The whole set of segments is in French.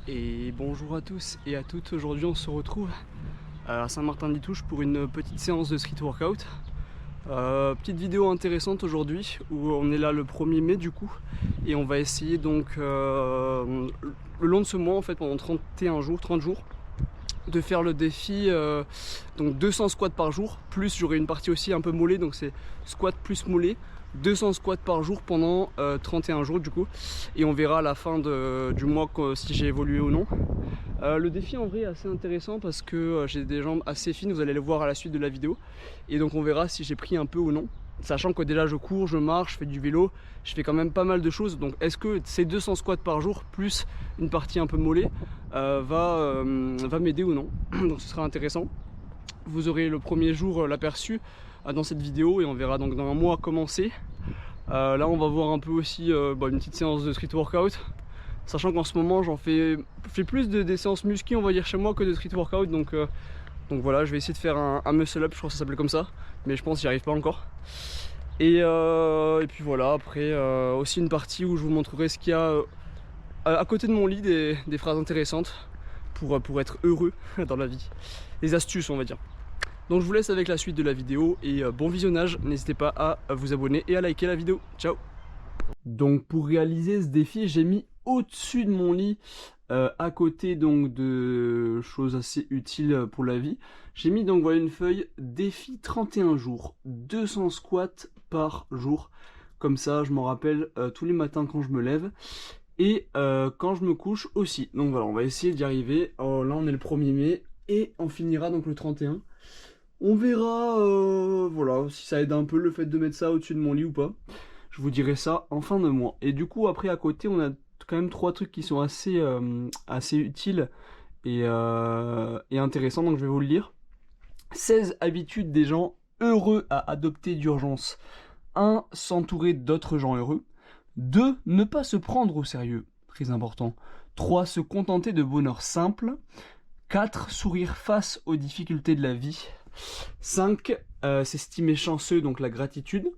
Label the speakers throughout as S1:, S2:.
S1: Et bonjour à tous et à toutes, aujourd'hui on se retrouve à Saint-Martin-d'Itouche pour une petite séance de street workout. Petite vidéo intéressante aujourd'hui où on est là le 1er mai du coup et on va essayer donc le long de ce mois en fait pendant 31 jours, 30 jours de faire le défi donc 200 squats par jour, plus j'aurai une partie aussi un peu mollet, donc c'est squat plus mollet, 200 squats par jour pendant 31 jours du coup, et on verra à la fin du mois si j'ai évolué ou non. Le défi en vrai est assez intéressant parce que j'ai des jambes assez fines, vous allez le voir à la suite de la vidéo, et donc on verra si j'ai pris un peu ou non. Sachant que déjà je cours, je marche, je fais du vélo, je fais quand même pas mal de choses. Donc est-ce que ces 200 squats par jour plus une partie un peu mollet va m'aider ou non? Donc ce sera intéressant. Vous aurez le premier jour l'aperçu dans cette vidéo et on verra donc dans un mois comment c'est. Là on va voir un peu aussi une petite séance de street workout. Sachant qu'en ce moment j'en fais plus des séances muscu on va dire chez moi que de street workout. Donc voilà, je vais essayer de faire un muscle up, je crois que ça s'appelle comme ça, mais je pense que j'y arrive pas encore. Et puis voilà, après aussi une partie où je vous montrerai ce qu'il y a à côté de mon lit, des phrases intéressantes pour être heureux dans la vie. Des astuces on va dire. Donc je vous laisse avec la suite de la vidéo et bon visionnage, n'hésitez pas à vous abonner et à liker la vidéo. Ciao. Donc pour réaliser ce défi, j'ai mis au-dessus de mon lit, à côté donc de choses assez utiles pour la vie, j'ai mis donc voilà une feuille défi 31 jours, 200 squats par jour. Comme ça, je m'en rappelle tous les matins quand je me lève et quand je me couche aussi. Donc voilà, on va essayer d'y arriver. Oh, là, on est le 1er mai et on finira donc le 31. On verra voilà, si ça aide un peu le fait de mettre ça au-dessus de mon lit ou pas. Je vous dirai ça en fin de mois. Et du coup, après, à côté, on a quand même 3 trucs qui sont assez utiles et intéressants. Donc, je vais vous le lire. 16 habitudes des gens heureux à adopter d'urgence. 1. S'entourer d'autres gens heureux. 2. Ne pas se prendre au sérieux. Très important. 3. Se contenter de bonheur simple. 4. Sourire face aux difficultés de la vie. 5. S'estimer chanceux, donc la gratitude.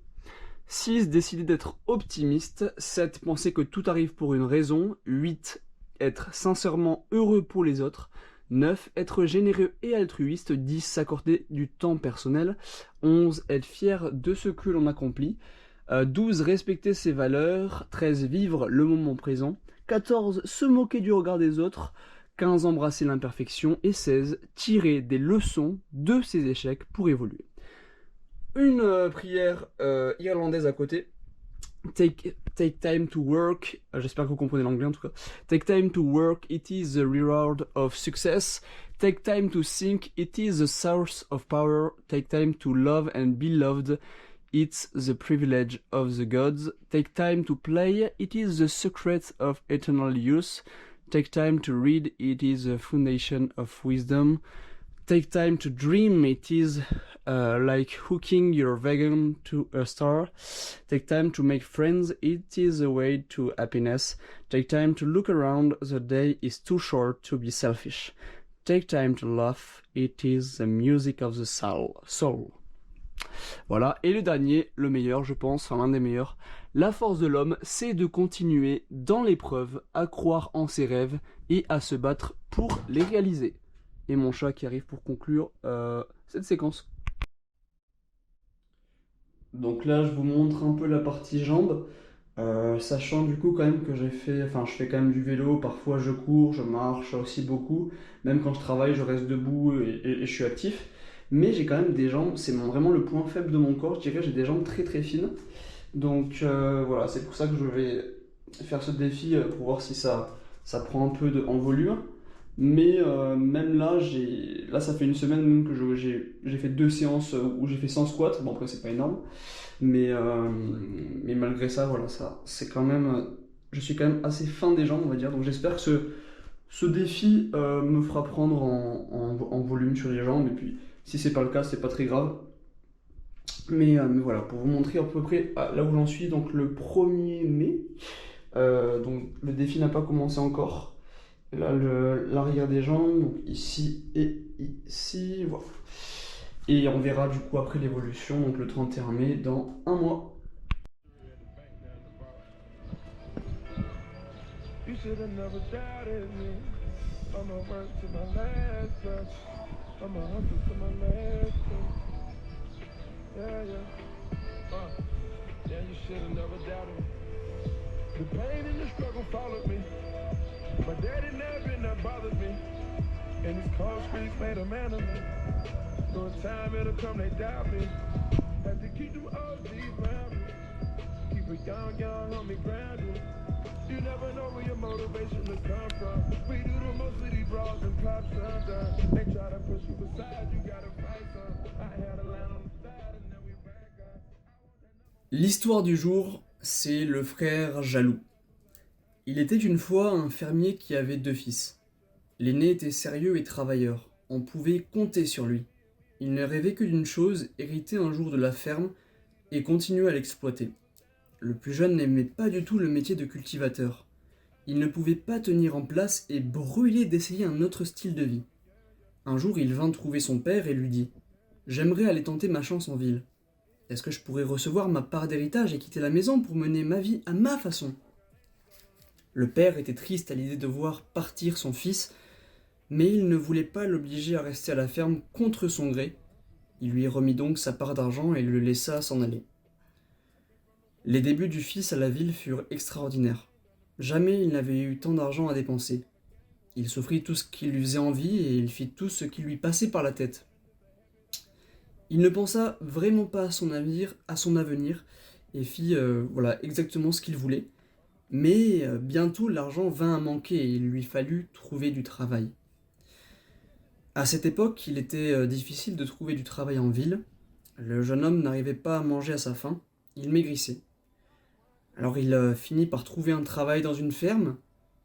S1: 6. Décider d'être optimiste. 7. Penser que tout arrive pour une raison. 8. Être sincèrement heureux pour les autres. 9. Être généreux et altruiste. 10. S'accorder du temps personnel. 11. Être fier de ce que l'on accomplit. 12. Respecter ses valeurs. 13. Vivre le moment présent. 14. Se moquer du regard des autres. 15. Embrasser l'imperfection. Et 16. Tirer des leçons de ses échecs pour évoluer. Une prière irlandaise à côté. Take time to work. J'espère que vous comprenez l'anglais en tout cas. Take time to work, it is the reward of success. Take time to think, it is the source of power. Take time to love and be loved, it's the privilege of the gods. Take time to play, it is the secret of eternal youth. Take time to read, it is the foundation of wisdom. Take time to dream, it is like hooking your wagon to a star. Take time to make friends, it is the way to happiness. Take time to look around, the day is too short to be selfish. Take time to laugh, it is the music of the soul. Voilà, et le dernier, le meilleur je pense, enfin l'un des meilleurs. La force de l'homme, c'est de continuer dans l'épreuve, à croire en ses rêves et à se battre pour les réaliser. Et mon chat qui arrive pour conclure cette séquence. Donc là je vous montre un peu la partie jambes, sachant du coup quand même que je fais quand même du vélo, parfois je cours, je marche aussi beaucoup, même quand je travaille je reste debout et je suis actif, mais j'ai quand même des jambes, c'est vraiment le point faible de mon corps, je dirais, j'ai des jambes très très fines, donc voilà, c'est pour ça que je vais faire ce défi pour voir si ça prend un peu en volume. Mais même là, ça fait une semaine même que j'ai fait 2 séances où j'ai fait 100 squats. Bon après c'est pas énorme, mais malgré ça, voilà, ça c'est quand même, je suis quand même assez fin des jambes on va dire. Donc j'espère que ce défi me fera prendre en volume sur les jambes. Et puis si c'est pas le cas, c'est pas très grave. Mais voilà, pour vous montrer à peu près là où j'en suis, donc le 1er mai. Donc le défi n'a pas commencé encore. Là, l'arrière des jambes, donc ici et ici, voilà. Et on verra du coup après l'évolution, donc le 31 mai, dans un mois.
S2: You should have never doubted me. I'ma work to my last breath. I'ma hustle to my last breath. Yeah, yeah. Yeah, you should have never doubted me. The pain and the struggle followed me. My daddy never been that bothered me. And these cold streets made a man of me. No time it'll come, they doubt me. Have to keep them OGs around me. Keep a young homie grounded. You never know where your motivation will come from. We do the most of these bras and pop sometimes. They try to push you aside, you gotta fight some. I had a line on the side and then we back up.
S1: L'histoire du jour, c'est le frère jaloux. Il était une fois un fermier qui avait 2 fils. L'aîné était sérieux et travailleur. On pouvait compter sur lui. Il ne rêvait que d'une chose, hériter un jour de la ferme et continuer à l'exploiter. Le plus jeune n'aimait pas du tout le métier de cultivateur. Il ne pouvait pas tenir en place et brûlait d'essayer un autre style de vie. Un jour, il vint trouver son père et lui dit « J'aimerais aller tenter ma chance en ville. Est-ce que je pourrais recevoir ma part d'héritage et quitter la maison pour mener ma vie à ma façon ?» Le père était triste à l'idée de voir partir son fils, mais il ne voulait pas l'obliger à rester à la ferme contre son gré. Il lui remit donc sa part d'argent et le laissa s'en aller. Les débuts du fils à la ville furent extraordinaires. Jamais il n'avait eu tant d'argent à dépenser. Il s'offrit tout ce qui lui faisait envie et il fit tout ce qui lui passait par la tête. Il ne pensa vraiment pas à son avenir et fit exactement ce qu'il voulait. Mais bientôt l'argent vint à manquer et il lui fallut trouver du travail. À cette époque, il était difficile de trouver du travail en ville. Le jeune homme n'arrivait pas à manger à sa faim, il maigrissait. Alors il finit par trouver un travail dans une ferme,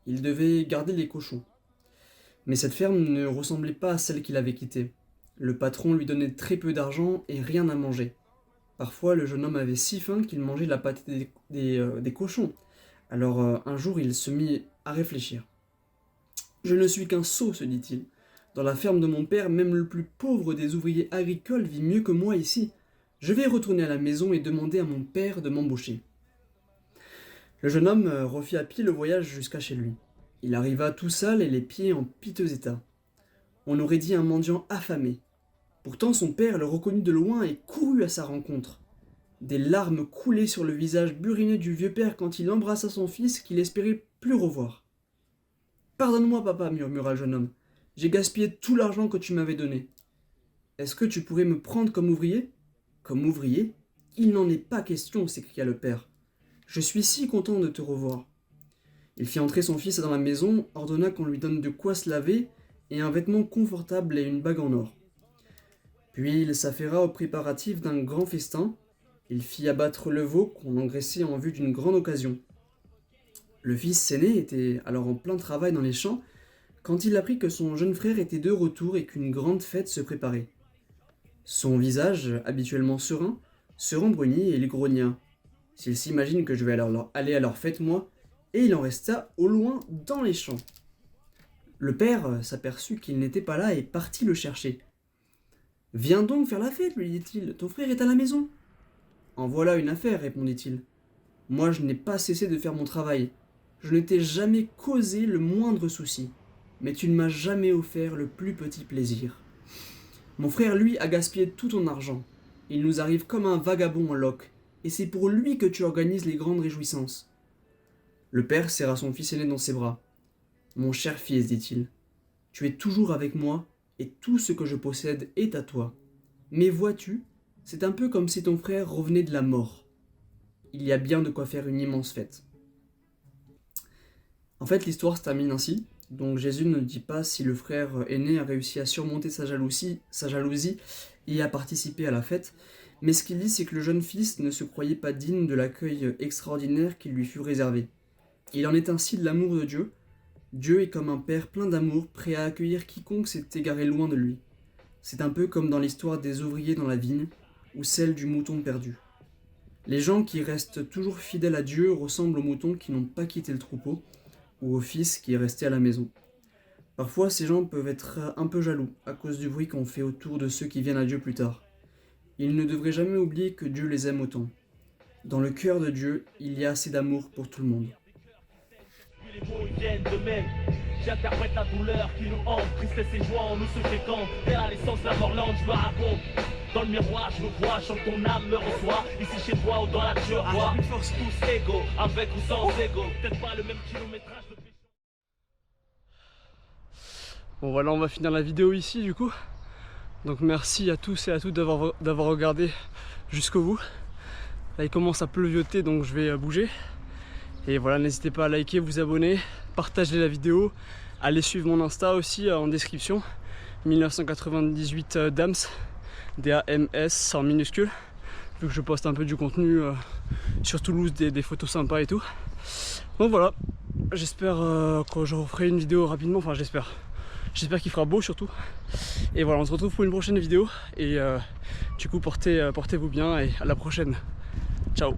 S1: il devait garder les cochons. Mais cette ferme ne ressemblait pas à celle qu'il avait quittée. Le patron lui donnait très peu d'argent et rien à manger. Parfois, le jeune homme avait si faim qu'il mangeait la pâtée des cochons. Alors un jour, il se mit à réfléchir. « Je ne suis qu'un sot, se dit-il. Dans la ferme de mon père, même le plus pauvre des ouvriers agricoles vit mieux que moi ici. Je vais retourner à la maison et demander à mon père de m'embaucher. » Le jeune homme refit à pied le voyage jusqu'à chez lui. Il arriva tout sale et les pieds en piteux état. On aurait dit un mendiant affamé. Pourtant son père le reconnut de loin et courut à sa rencontre. Des larmes coulaient sur le visage buriné du vieux père quand il embrassa son fils qu'il espérait plus revoir. « Pardonne-moi, papa, murmura le jeune homme. J'ai gaspillé tout l'argent que tu m'avais donné. Est-ce que tu pourrais me prendre comme ouvrier ?»« Comme ouvrier ? Il n'en est pas question, s'écria le père. Je suis si content de te revoir. » Il fit entrer son fils dans la maison, ordonna qu'on lui donne de quoi se laver et un vêtement confortable et une bague en or. Puis il s'affaira aux préparatifs d'un grand festin. Il fit abattre le veau qu'on engraissait en vue d'une grande occasion. Le fils aîné était alors en plein travail dans les champs quand il apprit que son jeune frère était de retour et qu'une grande fête se préparait. Son visage, habituellement serein, se rembrunit et il grogna. « S'ils s'imaginent que je vais aller à leur fête, moi ?» Et il en resta au loin dans les champs. Le père s'aperçut qu'il n'était pas là et partit le chercher. « Viens donc faire la fête, lui dit-il, ton frère est à la maison. »« En voilà une affaire, répondit-il. Moi je n'ai pas cessé de faire mon travail. Je ne t'ai jamais causé le moindre souci, mais tu ne m'as jamais offert le plus petit plaisir. Mon frère, lui, a gaspillé tout ton argent. Il nous arrive comme un vagabond en loques, et c'est pour lui que tu organises les grandes réjouissances. » Le père serra son fils aîné dans ses bras. « Mon cher fils, dit-il, tu es toujours avec moi, et tout ce que je possède est à toi. Mais vois-tu, c'est un peu comme si ton frère revenait de la mort. Il y a bien de quoi faire une immense fête. » En fait, l'histoire se termine ainsi. Donc Jésus ne dit pas si le frère aîné a réussi à surmonter sa jalousie et à participer à la fête. Mais ce qu'il dit, c'est que le jeune fils ne se croyait pas digne de l'accueil extraordinaire qui lui fut réservé. Il en est ainsi de l'amour de Dieu. Dieu est comme un père plein d'amour, prêt à accueillir quiconque s'est égaré loin de lui. C'est un peu comme dans l'histoire des ouvriers dans la vigne, ou celle du mouton perdu. Les gens qui restent toujours fidèles à Dieu ressemblent aux moutons qui n'ont pas quitté le troupeau, ou au fils qui est resté à la maison. Parfois, ces gens peuvent être un peu jaloux, à cause du bruit qu'on fait autour de ceux qui viennent à Dieu plus tard. Ils ne devraient jamais oublier que Dieu les aime autant. Dans le cœur de Dieu, il y a assez d'amour pour tout le monde.
S3: les mots ils viennent de même. J'interprète la douleur qui nous hante, tristesse et joie en nous se fécondent. Dès la naissance, la mort lente, je me raconte. Dans le miroir, je me vois, chante ton âme me reçoit. Ici chez toi ou dans la turquoise, force tous égaux, avec ou sans égaux. Peut-être pas le même kilométrage de péché.
S1: Bon voilà, on va finir la vidéo ici du coup. Donc merci à tous et à toutes d'avoir regardé jusqu'au bout. Là il commence à pleuvioter donc je vais bouger. Et voilà, n'hésitez pas à liker, vous abonner, partager la vidéo. Allez suivre mon Insta aussi en description. 1998 Dams, D-A-M-S en minuscule. Vu que je poste un peu du contenu sur Toulouse, des photos sympas et tout. Donc voilà, j'espère que je referai une vidéo rapidement, enfin j'espère. J'espère qu'il fera beau surtout. Et voilà, on se retrouve pour une prochaine vidéo. Et du coup, portez-vous bien et à la prochaine. Ciao.